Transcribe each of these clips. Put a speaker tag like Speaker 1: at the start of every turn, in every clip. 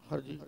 Speaker 1: हर जी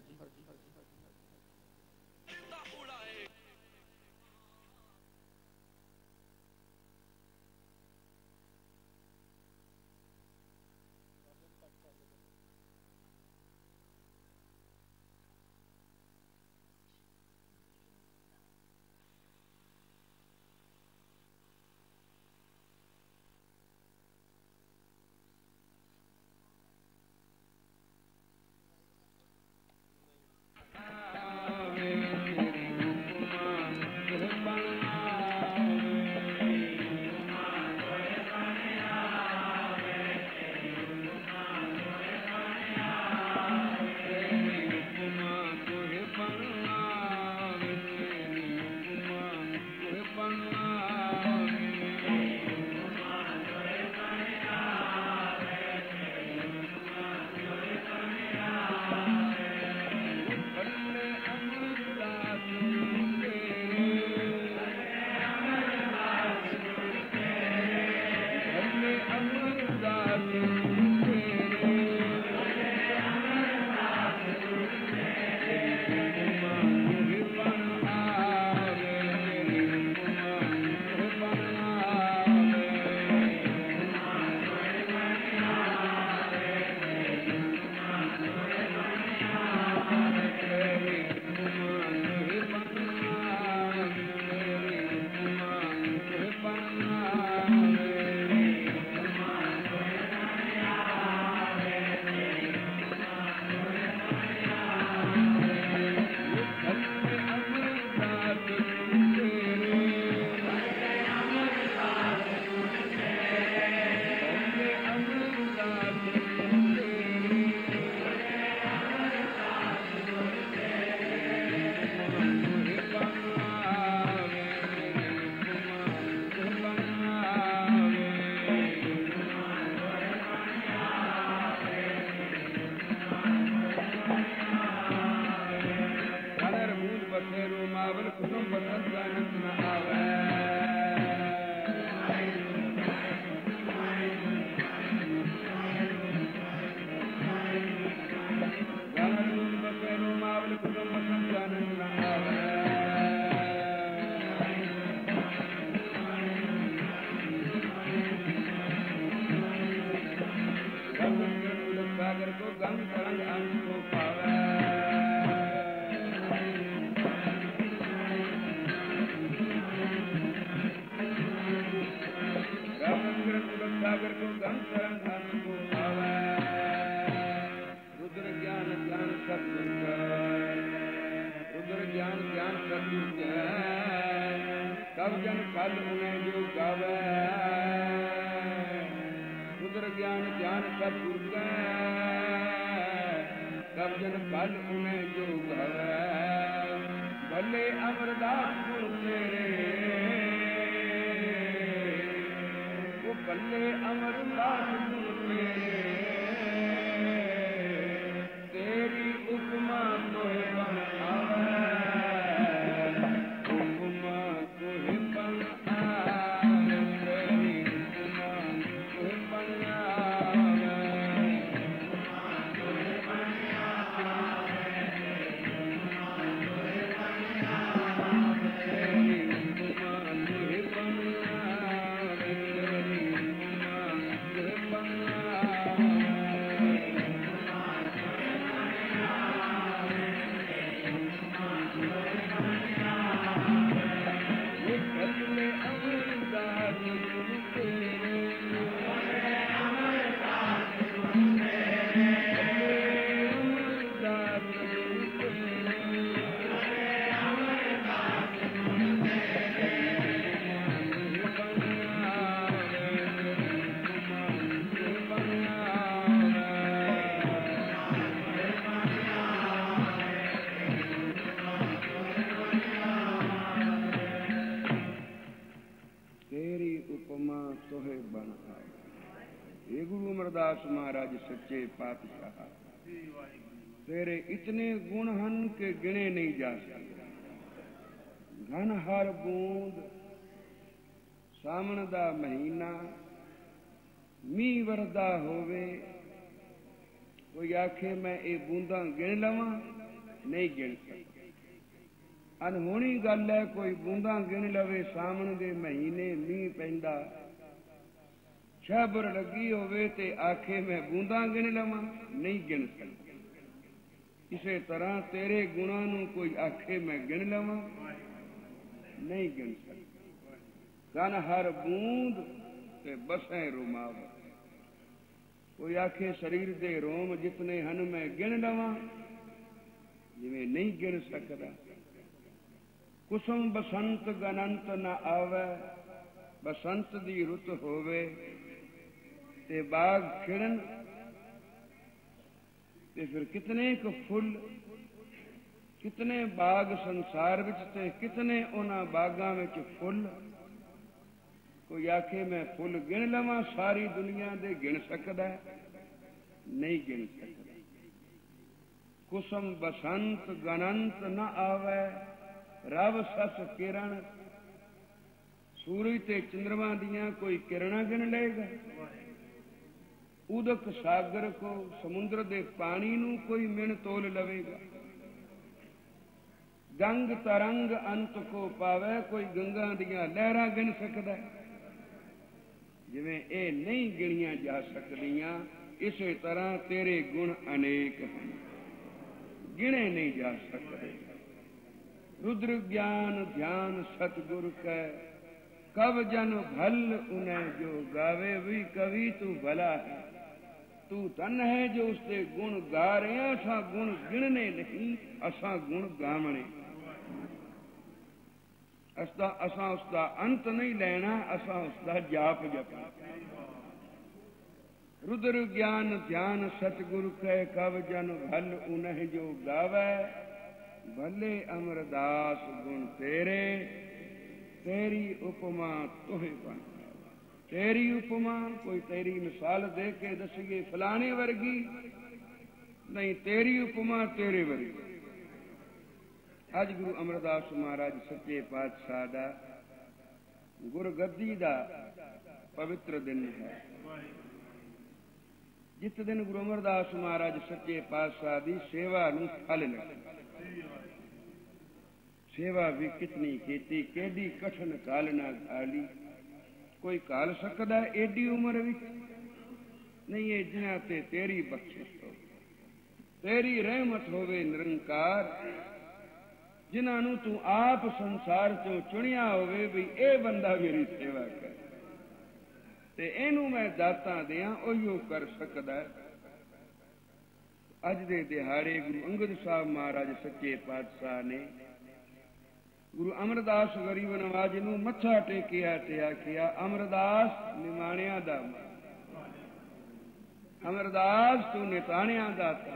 Speaker 2: अमरदास महाराज सच्चे पातशाह, तेरे इतने गुण हन के गिने नहीं जा सकते। घन हर बूंद सामण दा महीना मीह वरदा होवे, कोई आखे मैं ये बूंदा गिन लवां, नहीं गिन सकता। अनहोनी गल है कोई बूंदा गिन लवे, सावन दे महीने मींह पैंदा, शहबर लगी होवे ते आखे मैं बूंदा गिन लवां, नहीं गिन सकता। इसे तरह तेरे गुणां नूं कोई आखे मैं गिन लवां, नहीं गिन सकता। गन हर बूंद ते बसें रुमावट, कोई आखे शरीर दे रोम जितने हन मैं गिन लवां, जिवें नहीं गिन सकदा। कुसुम बसंत गनंत न आवे, बसंत दी रुत होवे ते बाग खिड़न, ते फिर कितने क फुल, कितने बाग संसार विच ते कितने उन्हां बागां विच फुल। कोई आखे मैं फुल गिन लवां सारी दुनिया दे, गिन सकदा नहीं गिन सकदा। कुसुम बसंत गनंत न आवे, रव सस किरण, सूरज ते चंद्रमा दियां कोई किरणा गिन लेगा। उदक सागर को, समुद्र दे पानी नूं कोई मिण तोल लवेगा। गंग तरंग अंत को पावे, कोई गंगा दियां लहरां गिन सकदा। जिवें ए नहीं गिणियां जा सकदियां, इसे तरह तेरे गुण अनेक हैं, गिणे नहीं जा सकते। रुद्र ज्ञान ध्यान सतगुर कै, कब जन भल उन्हें जो गावे, भी कवि तू भला है। तू धन है जो उसके गुण गा रहे हैं, असा गुण गिणने नहीं, असा गुण गावने। असा उसका अंत नहीं लेना, असा उसका जाप जपना। रुद्र ज्ञान ध्यान सतगुरु कह, कब जन भल उन्हें जो गावे। भले अमरदास गुण तेरे, तेरी उपमा तुहे बन। तेरी उपमा, कोई तेरी मिसाल दे के दसिए फलाने वर्गी नहीं, तेरी उपमा तेरे वर्गी। अज गुरु अमरदास महाराज सच्चे पातशाह दा गुरगद्दी दा पवित्र दिन है। जिस दिन गुरु अमरदास महाराज सच्चे पातशाह दी सेवा नूं फल लगा। सेवा भी कितनी कीती, केडी कठिन कालना घाली। कोई काल सकदा एडी उम्र विच नहीं, ये जिन्हां ते तेरी बख्शिश हो, तेरी रहमत होवे निरंकार। जिन्हां नूं तू आप संसार चों चुनिया होवे भी ए बंदा मेरी सेवा कर, ते इहनूं मैं दातां दियां, उहिओ कर सकदा। अज दे दिहाड़े गुरु अंगद साहब महाराज सच्चे पातशाह ने गुरु अमरदास गरीब नवाज नूं मत्था टेकिया ते आखिया, अमरदास निमाणिया दा, अमरदास तू निताणिया दाता,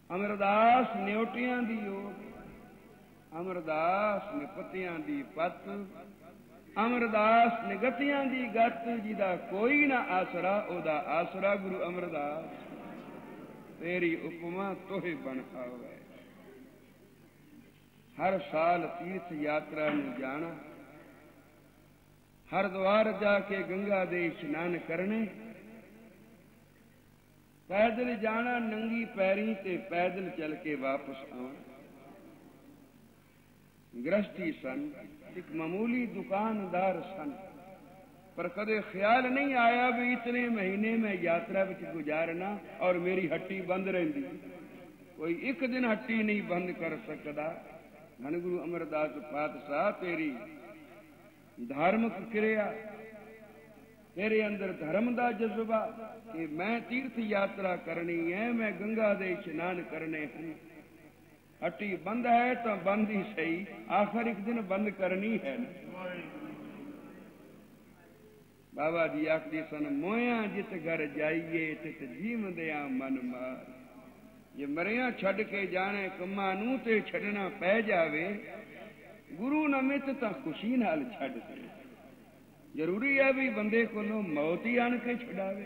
Speaker 2: अमरदास न्योटियां दी ओट, अमरदास निपतियां दी पत, अमरदास निगतियां दी गत। जिदा कोई ना आसरा, ओदा आसरा गुरु अमरदास। तेरी उपमा तोहे बन आवे। हर साल तीर्थ यात्रा में जाना, हरिद्वार जाके गंगा दे स्नान करने, पैदल जाना नंगी पैरी ते पैदल चल के वापस आना। गृहस्थी सन, एक मामूली दुकानदार सन, पर कदे ख्याल नहीं आया भी इतने महीने में यात्रा विच गुजारना और मेरी हट्टी बंद रहिंदी। कोई एक दिन हट्टी नहीं बंद कर सकदा। धन गुरु अमरदास पातशाह, तेरी धार्मिक क्रिया, तेरे अंदर धर्म का जज्बा कि मैं तीर्थ यात्रा करनी है, मैं गंगा दे स्नान करने हैं। हट्टी बंद है तो बंद ही सही, आखिर एक दिन बंद करनी है। बाबा जी आखदी सन, मोया जित घर जाइए तित जीव दया मन मार। जे मरिया छड़ के जाने कम्मा नूं ते छड़ना पै जावे, गुरु नमित तां खुशी नाल छड़ दे। जरूरी है भी बंदे कोलों मौत ही आन के छड़ावे,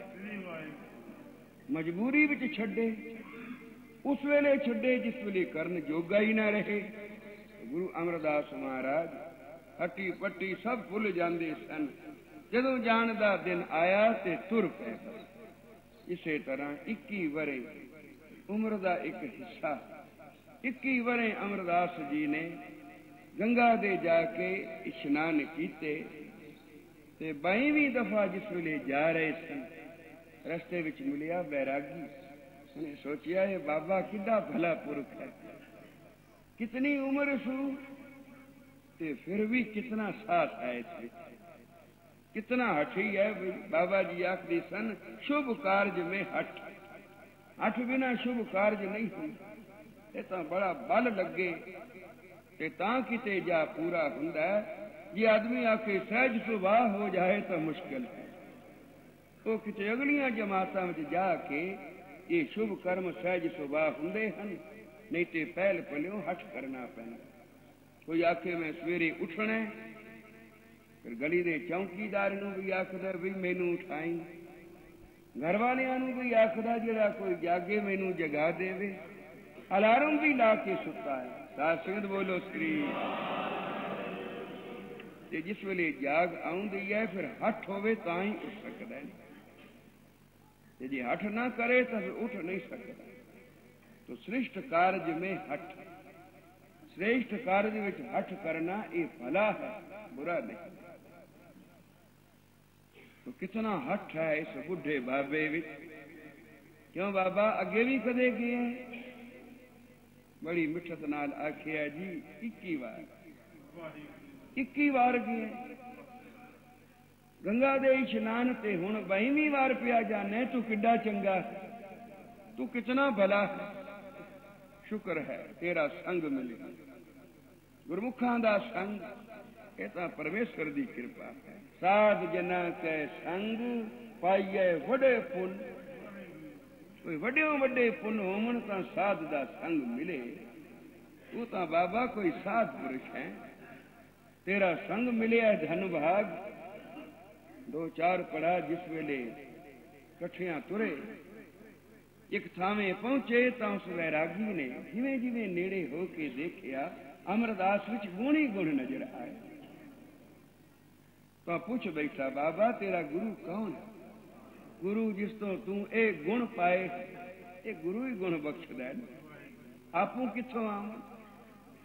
Speaker 2: मजबूरी विच छड़े, उस वेले छड़े जिस वेले करन जोगा ही ना रहे। गुरु अमरदास महाराज हट्टी पट्टी सब भुल जांदे सन। जदों जाण दा दिन आया ते तुर पए। इसे तरह 21 वरे उम्र का एक हिस्सा 21 वरे अमरदास जी ने गंगा दे जाके इशनान कीते ते 22वीं दफा जिस वेले जा रहे सन रस्ते विच मिलिया बैरागी। उन्हें सोचिया ये बाबा कितना भला पुरख है, कितनी उम्र सू ते फिर भी कितना साथ है इसमें, कितना हठी है। बाबा जी आखदी सन शुभ कार्य में हठ, हठ बिना शुभ कार्य नहीं होता। ये तो बड़ा बल लगे ते तां किते जा पूरा हुंदा है। ये आदमी आके सहज सुभाव हो जाए तो मुश्किल है। तो किते अगलियां जमातां में जाके ये शुभ कर्म सहज सुभाव हुंदे हन, नहीं तो पहल पलियों हठ करना पैंदा। कोई आखे मैं सवेरे उठना, फिर गली दे चौकीदार नूं भी आखदा भी मैनू उठाई, घर वालियां नूं भी आखदा जिहड़ा कोई जागे मैनू जगा देवे, अलार्म भी ला के सुता है। साध संगत बोलो श्री। ते जिस वेले जाग आउंदी है फिर हठ होवे तां ही उठ सकदा है, ते जे हठ ना करे तो फिर उठ नहीं सकता। तो श्रेष्ठ कार्य में हठ, श्रेष्ठ कार्य में हठ करना ये भला है, बुरा नहीं। तो कितना हठ है इस बुढ़े बाबे विच। क्यों बाबा अगे भी कदे गए, बड़ी मिठत नाल आखिया जी 21 बार, 21 बार गए गंगा दे इशनान ते हुण 22वीं बार पिया जाने। तू किड्डा चंगा है, तू कितना भला है। शुक्र है तेरा संग मिले, गुरमुखां दा संग ये तां परमेश्वर दी कृपा है। साध जना के संग पाइए वडे पुन, कोई वड्डियों वड्डे पुन होवन तां साध दा संग मिले। तू तां बाबा कोई साध पुरुष है, तेरा संग मिले धन भाग। 2-4 पड़ा जिस वेले कठिया तुरे एक थावे पहुंचे तो उस वैरागी ने जिवें जिवें नेड़े होके देखिया अमरदास विच गुण ही गुण नजर आए। तो पूछ बैठा बाबा तेरा गुरु कौन है? गुरु जिस तो तू ए गुण पाए, ये गुरु ही गुण बख्शदा है। आपू किथों आव,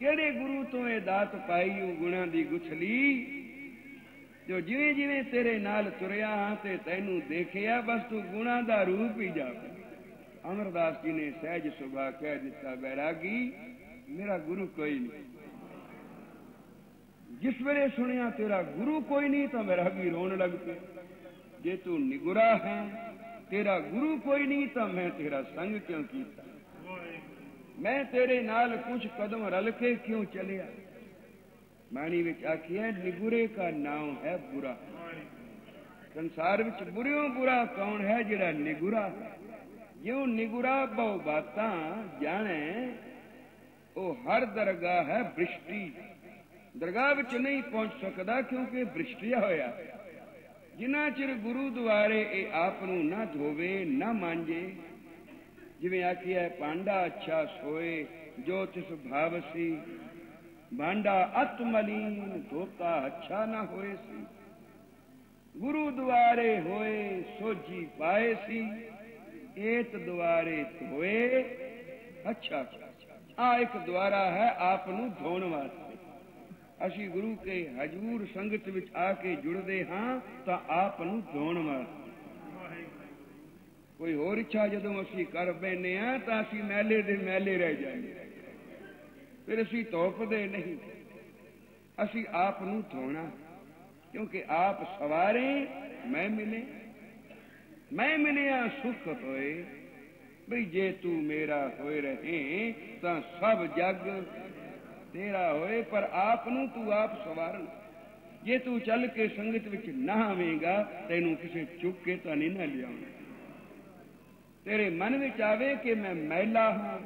Speaker 2: केड़े गुरु तो ये दात पाई गुणा दी गुथली, जो जिवें जिवें तेरे नाल तुरिया ते तैनू देखिया बस तू गुणा दा रूप ही जावे। अमरदास जी ने सहज सुभा कह दिता बैरागी मेरा गुरु कोई नहीं। जिस वेले सुनिया तेरा गुरु कोई नहीं तो बैरागी रोन लग पे। जे तू निगुरा है, तेरा गुरु कोई नहीं तो मैं तेरा संग क्यों कीता, मैं तेरे नाल कुछ कदम रल के क्यों चलिया। बाणी विच आखिया निगुरे का नाम है बुरा। संसार विच बुरियों बुरा कौन है? जिहड़ा निगुरा है। जो निगुरा बहु बातां जाने ओ हर दरगाह है भ्रिष्टी, दरगाह विच नहीं पहुंच सकदा क्योंकि भ्रिष्टिया होया। जिन्ना चिर गुरु द्वारे ए आप नूं ना धोवे ना मांजे, जिवें आखिया पांडा अच्छा सोए जो तिस भावसी, भांडा अत मलीन धोता अच्छा न होए सी। गुरु द्वारे होए सोजी पाए सी, एत द्वारे धोए अच्छा। आ एक द्वारा है आप नूं धोण वास्ते। असी गुरु के हजूर संगत विच आके जुड़दे हां तां आप नूं धोण वास्ते। कोई होर इच्छा जदों असी कर बैठे हां तां असी मैले दे मैले रह जांदे, फिर असी तोपदे नहीं। असी आप नूं धोना क्योंकि आप सवारे मैं मिले, मैं मिलिया सुख होए। बई जे तू मेरा होए रहे तां सब जग तेरा होए, पर आप नूं तू आप सवारना। जे तू चल के संगत विच ना आवेगा तैनू किसे चुक के तां नहीं ना लियाउणा। तेरे मन विच आवे कि मैं मैला हां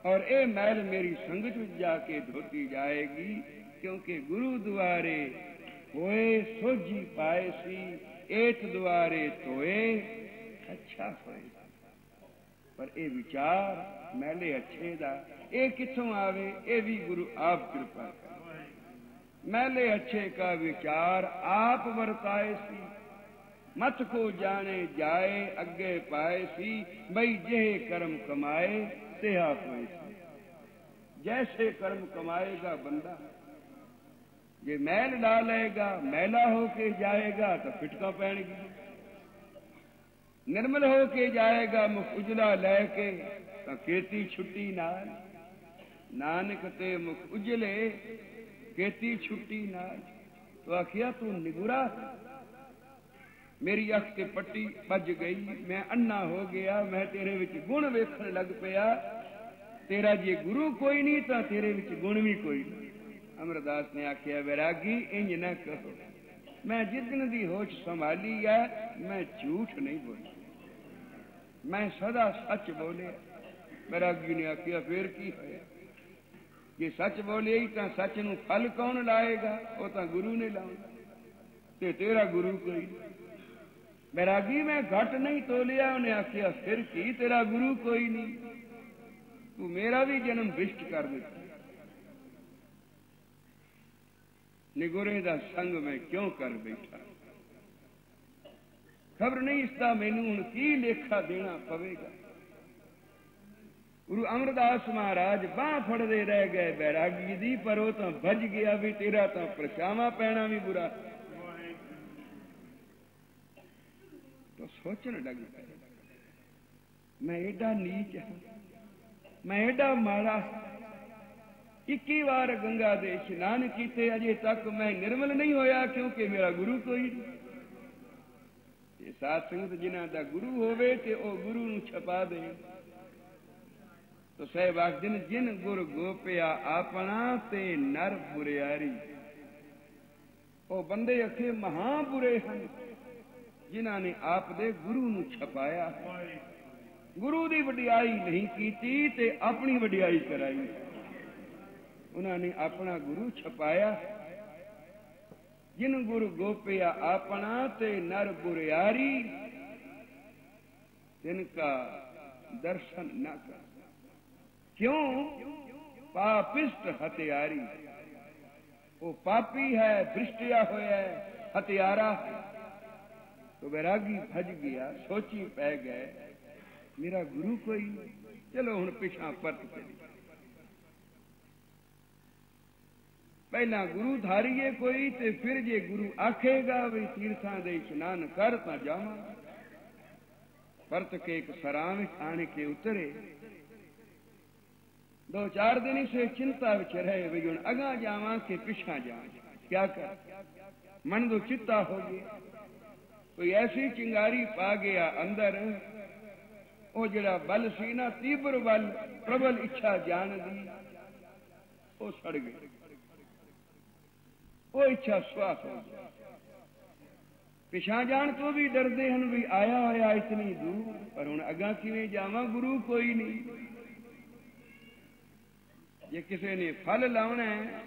Speaker 2: और ए मैल मेरी संगत में जाके धोती जाएगी, क्योंकि गुरु द्वारे होए सोजी पाए सी, एत द्वारे तोए अच्छा होए। पर ए विचार मैले अच्छे दा ए किथों आवे? ए भी गुरु आप कृपा करे। मैले अच्छे का विचार आप वर्ताए सी, मत को जाने जाए अगे पाए सी, बई जेहे कर्म कमाए तेहा होए सी। जैसे कर्म कमाएगा बंदा, जे मैल डालेगा मैला होके जाएगा तो फिटका पैणगी, निर्मल होके जाएगा मुख उजला लैके तो खेती छुट्टी नाल। नानक ते मुख उजले खेती छुट्टी नाल। तो आखिया तू निगुरा, मेरी अख ते पट्टी भज गई, मैं अन्ना हो गया, मैं तेरे विच गुण वेखण लग पिया। तेरा जे गुरु कोई नहीं तो तेरे विच गुण भी कोई नहीं। अमरदास ने आखिया वैरागी इंज न कहो, मैं जिदन दी होश संभाली है मैं झूठ नहीं बोली, मैं सदा सच बोले। वैरागी ने आखिया फिर की होया, जे सच बोले ही तो सच नूं फल कौन लाएगा, वो तो गुरु ने लाउणा, ते तेरा गुरु कोई नहीं। वैरागी मैं घट नहीं तोलिया। उन्हें आखिया फिर की, तेरा गुरु कोई नहीं, तू मेरा भी जन्म भ्रिष्ट कर दिता। निगुरे दा संग मैं क्यों कर बैठा, खबर नहीं इसका मैनू हुण की लेखा देना पवेगा। गुरु अमरदास महाराज बांह फड़दे रह गए बैरागी दी, पर वो तो भज गया भी तेरा तो परछावां पैना भी बुरा। तो सोचने लग पे, मैं एडा नीच हाँ, मैं एडा माड़ा, 21 बार गंगा दे स्नान कीते अजे तक मैं निर्मल नहीं होया, क्योंकि मेरा गुरु कोई नहीं। ये साध संगत जिन्हां दा गुरु होवे ते ओ गुरु नूं छपा दे। तो साहिब आखदे ने, जिन गुर गोपिया अपना ते नर बुरियारी। ओ बंदे अखे महा बुरे हन जिन्हां ने आप दे गुरु नूं छपाया, गुरु दी वडियाई नहीं कीती ते अपनी वडियाई कराई। उन्होंने अपना गुरु छपाया। जिन गुरु गोपिया अपना ते नर बुरियारी, तिनका दर्शन न कर। क्यों? पापिष्ट हत्यारी। वो पापी है, भ्रिष्टिया होया है, हत्यारा है। तो वैरागी भज गया, सोची पै गए मेरा गुरु कोई नहीं, चलो हुण पिछा परत चली। पहला गुरु धारीए कोई ते फिर जे गुरु आखेगा भी तीर्थां दे स्नान कर तां जावां। परत के एक सरां विच आण के उतरे। 2-4 दिन से चिंता विच रहे भी हुण अगां जावां के पिछा जावां, क्या कर। मन दो चित्ता हो गया। कोई ऐसी चिंगारी पा गया अंदर, वो जड़ा बल सी ना तीव्र बल, प्रबल इच्छा जान दी, वो सड़ गई। वो इच्छा स्वास हो गई। पिछा जान तो भी डरदे हन भी आया होया इतनी दूर, पर हुण अगां किवें जावां, गुरु कोई नहीं। जे किसी ने फल लाउणा है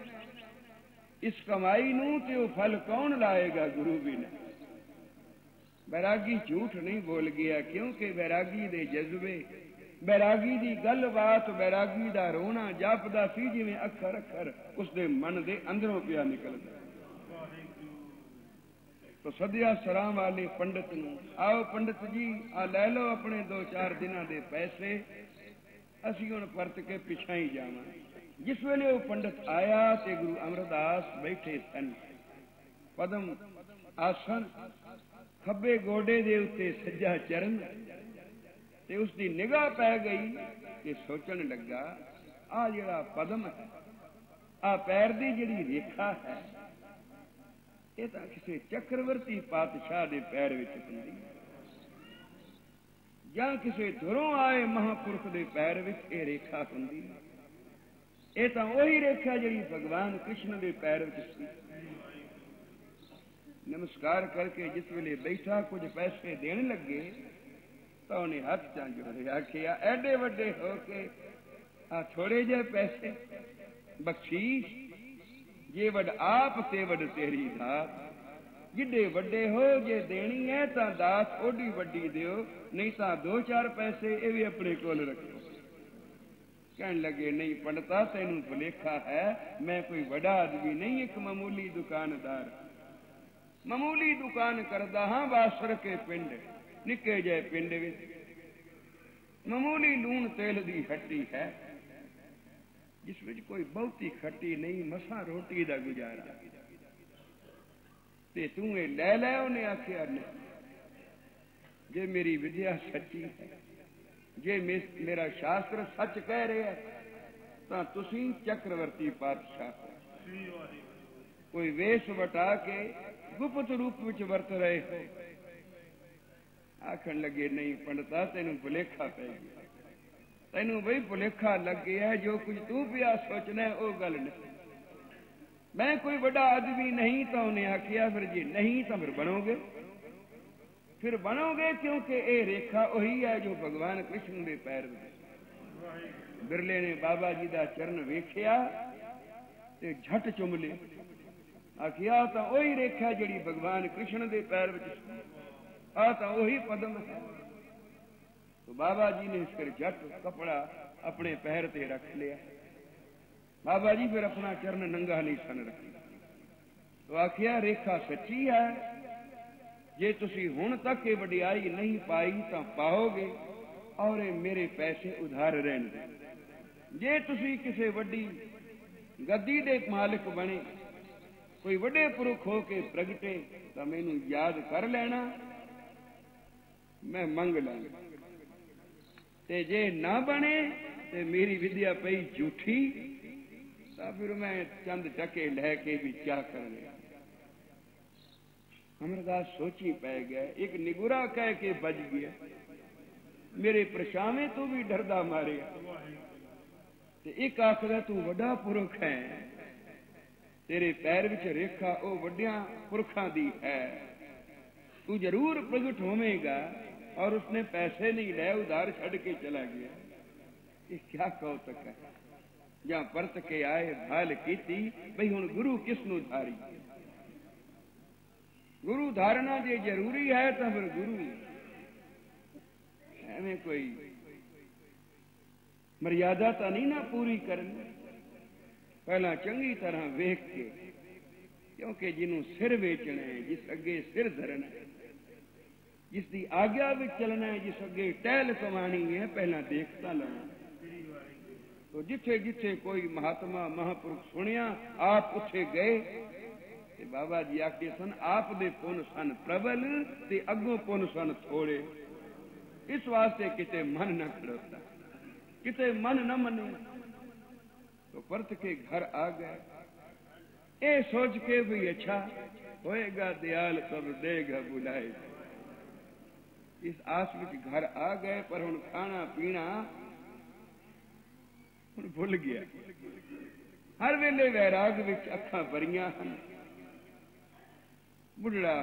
Speaker 2: इस कमाई नूं ते वो फल कौन लाएगा, गुरु भी नहीं। बैरागी झूठ नहीं बोल गया, क्योंकि बैरागी दे जज्बे, बैरागी दी गलबात, बैरागी दा रोना जापदा सी जिवें अखर अखर उसदे मन दे अंदरों पिया निकलदा। तो सदिया सरां वाले पंडित नूं, आओ पंडित जी आ लै लो अपने 2-4 दिनां दे पैसे, असीं हुण परत के पिछा ही जावां। जिस वेले वो पंडित आया ते गुरु अमरदास बैठे सन, पदम आसन, खब्बे गोडे दे उत्ते सज्जा चरण, ते उसकी निगाह पै गई कि सोचन लगा आ जिहड़ा पदम है, आ पैर दी जिहड़ी रेखा है, ये तां किसी चक्रवर्ती पातशाह दे पैर विच हुंदी जां किसी दुरों आए महापुरख दे पैर विच ये रेखा हुंदी। ये तां ओही रेखा जिहड़ी भगवान कृष्ण दे पैर विच सी। नमस्कार करके जिस वेले बैठा कुछ पैसे देने लगे तो उन्हें हाथ चा जोड़े, आखिया एडे वड्डे हो के आ थोड़े जे पैसे बख्शीश, जे वड आप ते वड तेरी दात। जिडे वड्डे हो जे देनी है तां दात ओडी वड्डी दियो, नहीं तां 2-4 पैसे ये भी अपने कोल रखो। कहने लगे नहीं पंडिता तेनू भुलेखा है, मैं कोई बड़ा आदमी नहीं, एक मामूली दुकानदार। मामूली दुकान करदा हां बासर के पिंड निके जे पिंड विच मामूली लूण तेल दी हट्टी है जिस विच कोई बहुती खट्टी नहीं मसा रोटी दा गुजारा ते तू ये लै लै उन्हें आखिया नहीं जे मेरी विद्या सच्ची है जे मेरा शास्त्र सच कह रहे हैं तो तुसी चक्रवर्ती पातशाह कोई वेश वटा के गुप्त रूप विच वर्त रहे हो आखन लगे नहीं पंडिता तेनू भुलेखा पै गया तेनू बई भुलेखा लग गया है जो कुछ तू पिया सोचना है वो गल नहीं मैं कोई बड़ा आदमी नहीं तो उन्हें आखिया फिर जी नहीं तो फिर बनोगे क्योंकि ये रेखा वही है जो भगवान कृष्ण के पैर में बिरले ने बाबा जी का चरण वेख्या ते झट चुम ले आखिया तो वही रेखा जी भगवान कृष्ण के पैर में आ तो वही पदम है तो बाबा जी ने फिर झट कपड़ा अपने पैर ते रख लिया बाबा जी फिर अपना चरण नंगा नहीं सन रखा तो आखिया रेखा सच्ची है जे तुसी हुण तक ये वडियाई नहीं पाई तो पाओगे और मेरे पैसे उधार रहने जे तुसी किसी वड्डी गद्दी दे मालिक बने कोई वड्डे पुरुख हो के प्रगटे तो मैनू याद कर लेना मैं मंग लांगा ते जे ना बने ते मेरी विद्या पई झूठी तो फिर मैं चंद टके लैके भी क्या कर लिया अमरदास सोची पै गया एक निगुरा कह के बज गया मेरे प्रशावे तो भी डरदा मारे ते एक आखदा तू वड्डा पुरख है तेरे पैर विच रेखा ओ वड्डियां पुरखां दी है तू जरूर प्रगट होवेगा और उसने पैसे नहीं ले उधार छड़ के चला गया ये क्या कौतक है जहां परत के आए भाल कीती भई हुण गुरु किसनू धारी गुरु धारना जे जरूरी है तो फिर गुरु एवं कोई मर्यादा तो नहीं ना पूरी करनी पहला चंगी तरह वेख के क्योंकि जिन्हों सिर वेचना है जिस अगे सिर धरना है जिसकी आज्ञा भी चलना है जिस अगे टहल कमानी है पहला देखता लेना तो जिथे जिथे कोई महात्मा महापुरुष सुनिया आप उथे गए ते बाबा जी आखे सन आप दे पुन सन प्रबल ते अगों पुन सन थोड़े इस वास्ते किते मन न खड़ोता किते मन न मने तो परत के घर आ गए ए सोच के भी अच्छा होएगा दयाल सब देगा बुलाए इस आस विच घर आ गए पर हुण खाना पीना भुल गया हर वेले वैराग विच अखां भरियां हन बुढ़ड़ा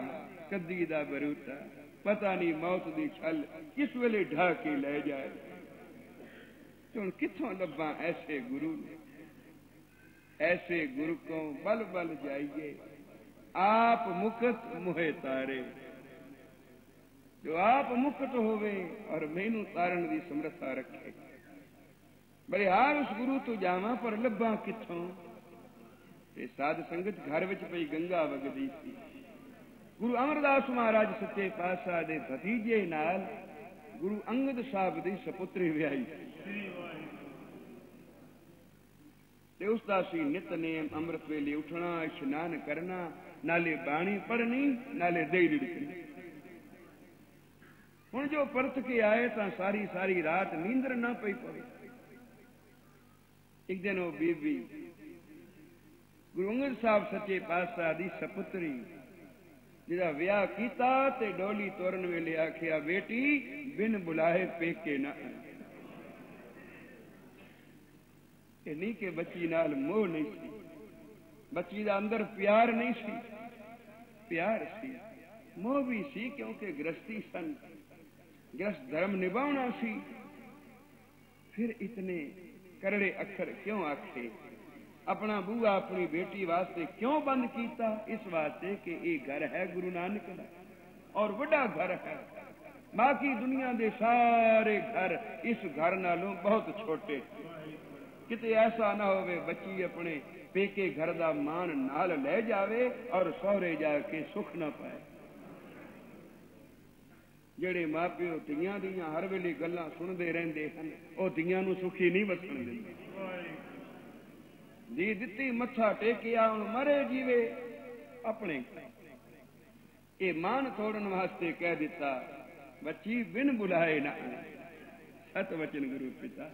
Speaker 2: कद्दी दा बरूटा पता नहीं मौत दी छल किस वेले ढा के ले जाए हुण कित्थों लब्बां ऐसे गुरु ऐसे गुरु को बल बल जाइए आप मुकत मुहे तारे जो आप मुकत होवे और मैनू तारण दी समर्था रखे बलिहार उस गुरु तो जावा पर लब्बा कित्थों ते साध संगत घर विच पई गंगा वगदी सी गुरु अमरदास महाराज सच्चे पातशाह दे भतीजे नाल गुरु अंगद साहब दी सपुत्री विआही ते उसदा सी नितनेम अमृत वेले उठना इशनान करना नाले बाणी पढ़नी नाले दही रिड़कनी हुण जो परत के आए तां सारी सारी रात नींदर ना पई पवे एक दिन वो बीबी गुरु अंगद साहब सच्चे पातशाह दी सपुत्री जिहदा विआह कीता ते डोली तोरन वेले आखिया बेटी बिन बुलाए पेके ना नहीं कि बच्ची नाल मोह नहीं सी बच्ची दा अंदर प्यार नहीं सी प्यार सी मोह भी सी क्योंकि गृहस्थी सन गृहस्थ धर्म निभावना सी फिर इतने करड़े अखर क्यों आखे अपना बूआ अपनी बेटी वास्ते क्यों बंद कीता इस वास्ते कि ये घर है गुरु नानक दा और बड़ा घर है बाकी दुनिया दे सारे घर इस घर नालों बहुत छोटे किते ऐसा ना होवे बच्ची अपने पेके घर दा मान नाल ले जावे और सौरे जाके सुख ना पाए। ਜਿਹੜੇ ਮਾਪਿਓ ਧੀਆਂ ਦੀਆਂ ਹਰ ਵੇਲੇ ਗੱਲਾਂ ਸੁਣਦੇ ਰਹਿੰਦੇ ਹਨ ਉਹ ਧੀਆਂ ਨੂੰ ਸੁਖੀ ਨਹੀਂ ਵਸਣ ਦਿੰਦੇ। ਜੀ ਦਿੱਤੀ ਮੱਥਾ ਟੇਕਿਆ ਹੁਣ ਮਰੇ ਜੀਵੇ ਆਪਣੇ। ਇਹ ਮਾਨ ਤੋੜਨ ਵਾਸਤੇ ਕਹਿ ਦਿੱਤਾ ਬੱਚੀ ਬਿਨ ਬੁਲਾਏ ਨਾ ਸਤ ਵਚਨ ਗੁਰੂ ਪਿਤਾ।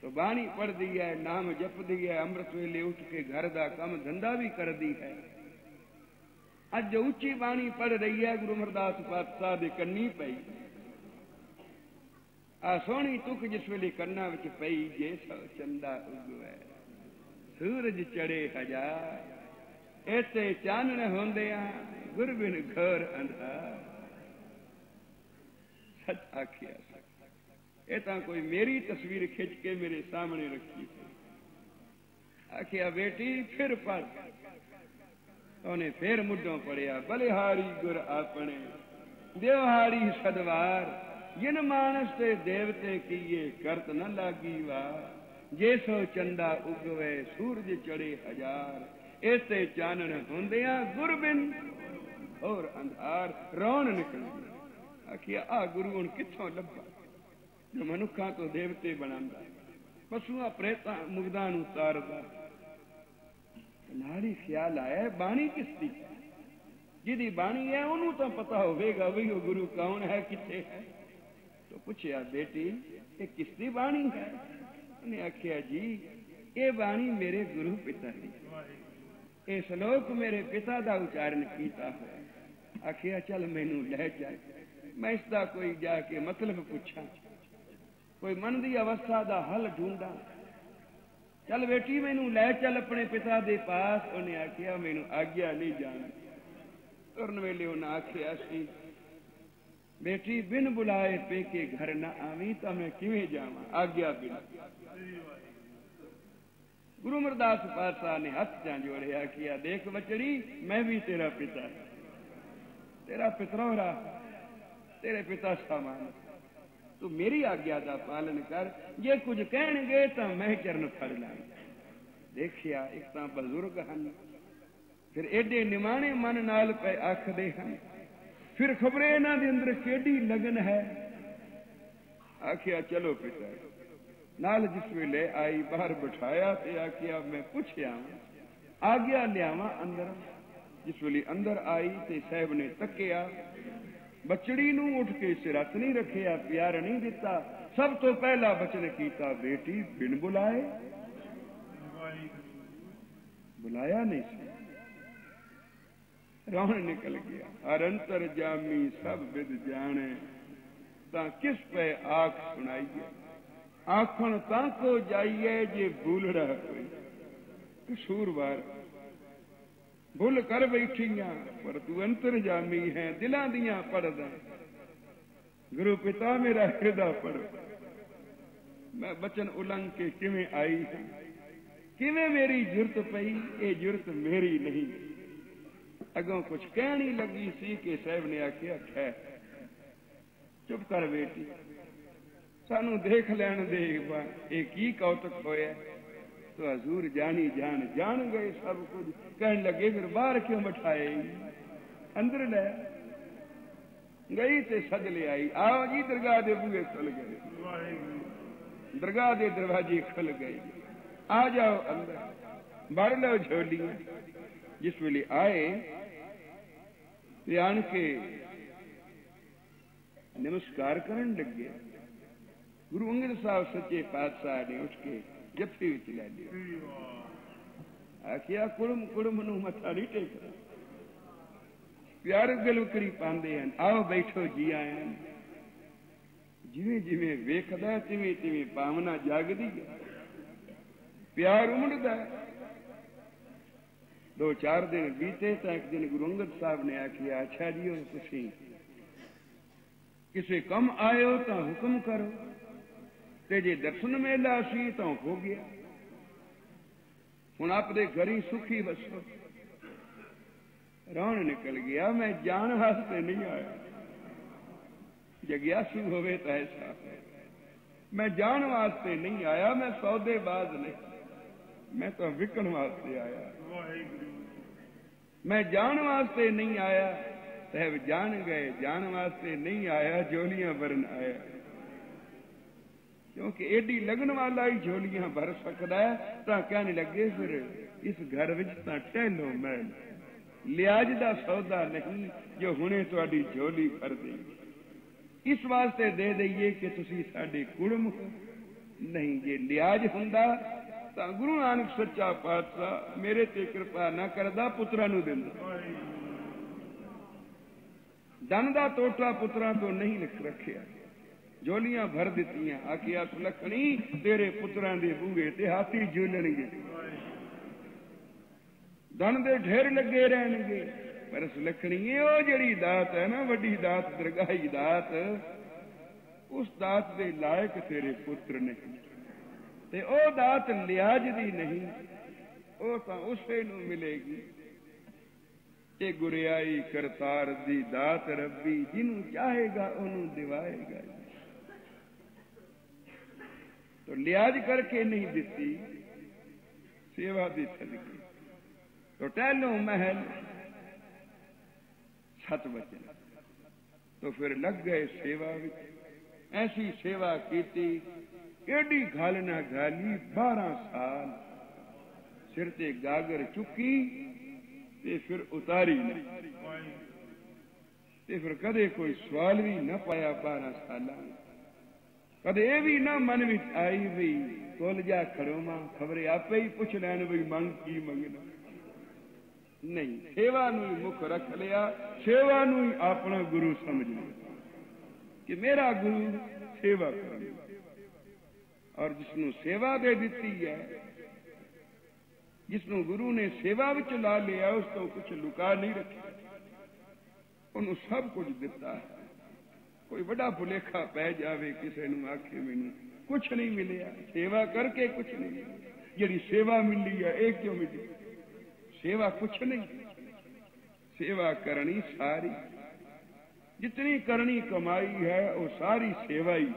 Speaker 2: तो बाणी पढ़ती है, नाम जपती है, अमृत वेले उठ के घर का काम धंधा भी करती है। अज जो उच्ची बाणी पढ़ रही है गुरु अमरदास पातशाह दे कन्नी पई आ सोहनी तुक जिस वेले कन्ना विच पई जे सौ चंदा उगवे सूरज चढ़े हजार ऐसे चानण होंदिया गुर बिन घोर अंधार। सच आखिया ये तो कोई मेरी तस्वीर खिंच के मेरे सामने रखी थी। आखिया बेटी फिर पढ़। उन्हें फिर मुद्दों पढ़िया बलिहारी गुर आपने देवहारी सदवार जिन मानस ते देवते किए करत न लागी वार। जे सो चंदा उगवे सूरज चढ़े हजार ऐसे चानन होंदिया गुर बिन और अंधार। रौन निकल आखिया आ गुरु हुण कित्थों लभा जो मनुखा तो देवते बनांदा पशुआ प्रेता मुगदा नूं तारदा। नाल ही ख्याल आया बाणी किसदी जिहदी बाणी है उन्होंने तो पता होवेगा भी वो गुरु कौन है किथे है। तो पूछया बेटी ये किसदी बाणी है? उन्हें आखिया जी ये बाणी मेरे गुरु पिता दी। ये श्लोक मेरे पिता दा उच्चारण कीता है। आखिया चल मैनू ले जाए मैं इसका कोई जाके मतलब पूछा कोई मन की अवस्था का हल ढूंढा। चल बेटी मैनू लै चल अपने पिता दे पास। उन्हें आखिया मैनू आज्ञा नहीं जाना। तुरन वेले उन्हें आखिया सी बेटी बिन बुलाए पेके घर न आवी तो मैं किवें जावां आज्ञा बिना। गुरु अमरदास पातशाह ने हथ जा जोड़े आखिया देख बचड़ी मैं भी तेरा पिता तेरा पितरौरा तेरे पिता समान तू मेरी आज्ञा का पालन कर। जे कुछ कहणगे तो मैं चरण फड़ लांगा। देखिया एक तो बजुर्ग हन फिर एडे निमाणे मन नाल पे आखदे हन फिर खबरे इन्हां दे अंदर केडी लगन है। आखिया चलो पिता नाल जिस वेले आई बाहर बिठाया ते आखिया मैं पुछया आज्ञा लियावां अंदर। जिस वेले अंदर आई ते साहब ने तकिया बचड़ी नूं उठ के सिर हथ नहीं रखिया प्यार नहीं दिता। सब तो पहला बचन कीता बेटी बिन बुलाए बुलाया नहीं सी। रौन निकल गया हर अंतर जामी सब विद जाने ता किस पे आख सुनाइए। आखण ता को जाइए जे भूलड़ा कोई कसूरवार भुल कर बैठिया पर तू अंतर जामी है दिलां दियां पढ़दा। गुरु पिता मेरा हृदय पढ़ मैं बचन उलंघ के किवें आई है किवें मेरी जुरत पई ये जुरत मेरी नहीं। अगों कुछ कहनी लगी सी कि साहब ने आखिया खैर चुप कर बेटी सानू देख लैन दे ये की कौतक होया। तो हजूर जानी जान गए सब कुछ कहने लगे फिर बाहर क्यों बैठाए अंदर ले गई ते सद ले आई। आओ जी दरगाह दे बूहे खुल गए दरगाह दे दरवाजे खुल गए आ जाओ अंदर भर लो झोलियां। जिस वेले आए आन के नमस्कार करन लगे गुरु अंगद साहब सच्चे पातशाह ने उठ के जफ्फी विच लै लिया। आखिया कुड़म कुड़म नूं मत्था नहीं टेकदा प्यार गलवकड़ी पांदे हन। आओ बैठो जी आए जिवें जिवें वेखदा तिवें तिवें भावना जागदी प्यार उमड़दा। 2-4 दिन बीते तो एक दिन गुरु अंगद साहब ने आखिया अच्छा जी तुसीं किसी कम आयो तो हुक्म करो ते जे दर्शन मेला सी तो हो गया हुण आपदे घरी सुखी बसो। रौन निकल गया मैं जान वास्ते नहीं आया जग्यासू होवे तो ऐसा मैं जान वास्ते नहीं आया मैं सौदेबाज नहीं। मैं तो विकण वास्ते आया, मैं जान वास्ते नहीं आया। साहब जान गए, जान वास्ते नहीं आया, झोलियां भरन आया। क्योंकि एडी लगन वाला ही झोलियां भर सकता है। तो कहने लगे फिर इस घर विच तां टहलो मैल, लियाज दा सौदा नहीं जो हुणे तुहाडी झोली भर दे। इस वास्ते दे दईए कि तुसी साडे कुड़म नहीं। जे लियाज हुंदा तां गुरु नानक सच्चा पातशाह मेरे ते कृपा ना करदा, पुत्रा नूं दिंदा। धन दा टोटा पुत्रा तो नहीं लिख रखिया, झोलियां भर दित्तियां। आखिया सुलखणी तेरे पुत्रां दे बूहे ते हाथी झूलणगे, धन दे ढेर लगे रहणगे। पर सुलखणी ओ जिहड़ी दात है ना, वड्डी दात, दरगाही दात, उस दात दे लायक तेरे पुत्र नहीं। ते ओ दात लियाज दी नहीं, ओ तां उसे नूं मिलेगी। ये गुरियाई करतार दी दात रब्बी, जिन्हों चाहेगा उन्हों दिवाएगा। तो लियाज करके नहीं दिती, सेवा दी सदके। तो टहलो महल, सत वचन। तो फिर लग गए सेवा विच। ऐसी सेवा कीती, एडी घालना घाली 12 साल। सिर ते गागर चुकी ते फिर उतारी नहीं। ते फिर कदे कोई सवाल भी न पाया 12 साल। कदे ये भी ना मन विच आई भी कोल जा खड़ोमा, खबरे आपे ही पुछ लैन भी मंग की मंगना। नहीं, सेवा नूं मुख रख लिया, सेवा नूं ही अपना गुरु समझ लिया कि मेरा गुरु सेवा करे। और जिसनों सेवा दे दी है, जिसनों गुरु ने सेवा विच ला लिया, उस तो कुछ लुका नहीं रखा, उन्होंने सब कुछ दिता है। कोई बड़ा भुलेखा पै जावे, किसी नूं आखे मैनूं कुछ नहीं मिलिया, सेवा करके कुछ नहीं मिलिया। जिहड़ी सेवा मिली है एक क्यों मिली? सेवा कुछ नहीं, सेवा करनी सारी, जितनी करनी कमाई है वो सारी सेवा ही।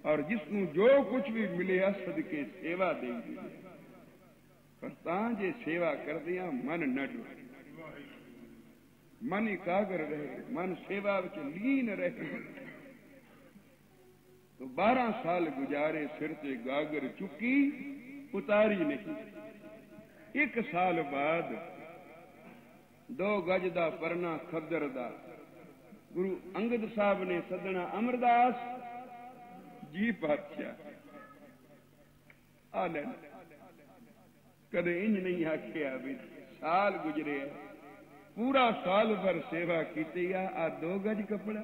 Speaker 2: और जिसनों जो कुछ भी मिले सदके सेवा देगी। पर तां जे सेवा करदियां मन न डुले, मन एकाग्र रहे, मन सेवा विच लीन रहे। तो 12 साल गुजारे, सिर ते गागर चुकी, उतारी नहीं। 1 साल बाद 2 गज दा परना खद्दर दा गुरु अंगद साहब ने सदना अमरदास जी पातशाह आ लैन। कदे इंज नहीं आखिया भी साल गुजरे, पूरा साल भर सेवा की। आ 2 गज कपड़ा,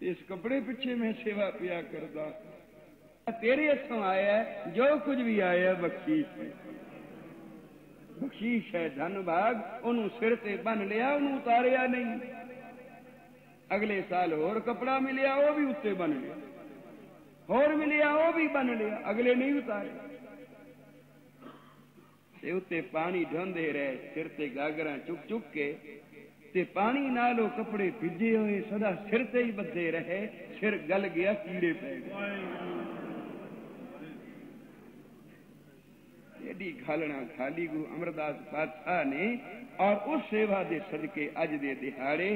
Speaker 2: इस कपड़े पिछे मैं सेवा पिया करदा। तेरे हथों आया, जो कुछ भी आया बख्शीश है, बख्शीश है, धन भाग। उन्होंने सिर ते बन लिया, उन्होंने उतारिया नहीं। अगले साल होर कपड़ा मिलिया, वो भी उत्ते बन लिया, होर मिलिया, वो भी बन लिया, अगले नहीं उतारे। ते उत्ते पानी ढोंदे रहे, सिर ते गागरा चुक चुक के, ते पानी नालों कपड़े भिजे हुए सदा सिर ते ही बधे रहे। सिर गल गया, कीड़े पै गए। एडी घालना खाली गुरु अमरदास पातशाह ने। और उस सेवा दे सदके अज दे दिहाड़े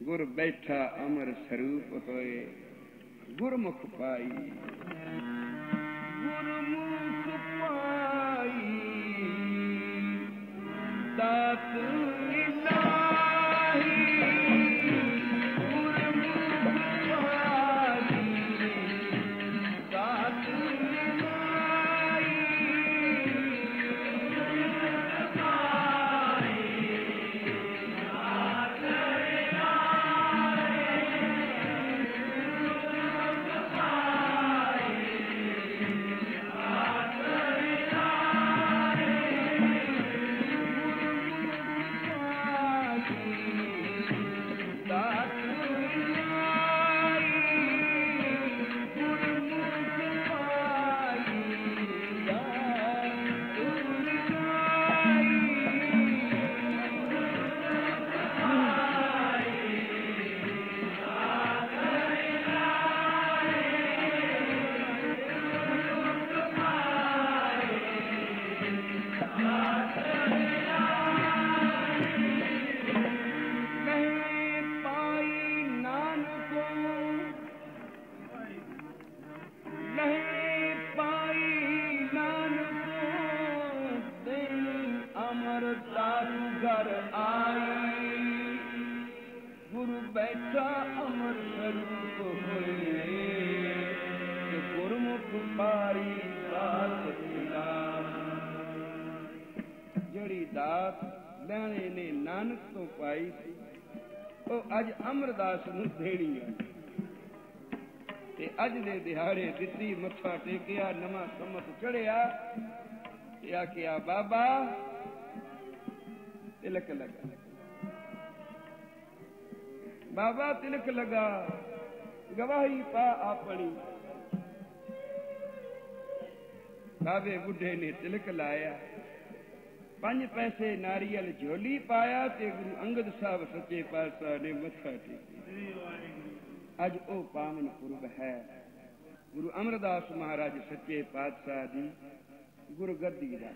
Speaker 2: गुर बैठा अमर स्वरूप होए, गुरमुख पाई, गुरमुख पाई दात इलाही, गुरमुख पाई दात पर आई गुरु बैठा अमर स्वरूप होए गुरमुख पाई दात जड़ी दात लैणे ने नानक तो पाई सी ਉਹ ਅੱਜ ਅਮਰਦਾਸ ਨੂੰ ਦੇਣੀ ਹੈ ਤੇ ਅੱਜ ਦੇ ਦਿਹਾੜੇ ਦਿੱਤੀ ਮੱਥਾ ਟੇਕਿਆ ਨਵਾਂ ਸੰਮਤ ਚੜਿਆ ਤੇ ਆਖਿਆ ਬਾਬਾ ਤਿਲਕ ਲਗਾ ਬਾਬਾ ਤਿਲਕ ਲਗਾ ਗਵਾਹੀ ਪਾ ਆਪਣੀ ਬਾਬੇ ਬੁੱਢੇ ਨੇ ਤਿਲਕ ਲਾਇਆ 5 पैसे नारियल झोली पाया ते गुरु अंगद साहब सच्चे पातशाह ने मत्था टेकिया अज ओ पावन पुरब है गुरु अमरदास महाराज सच्चे पातशाह दी गुरगद्दी दा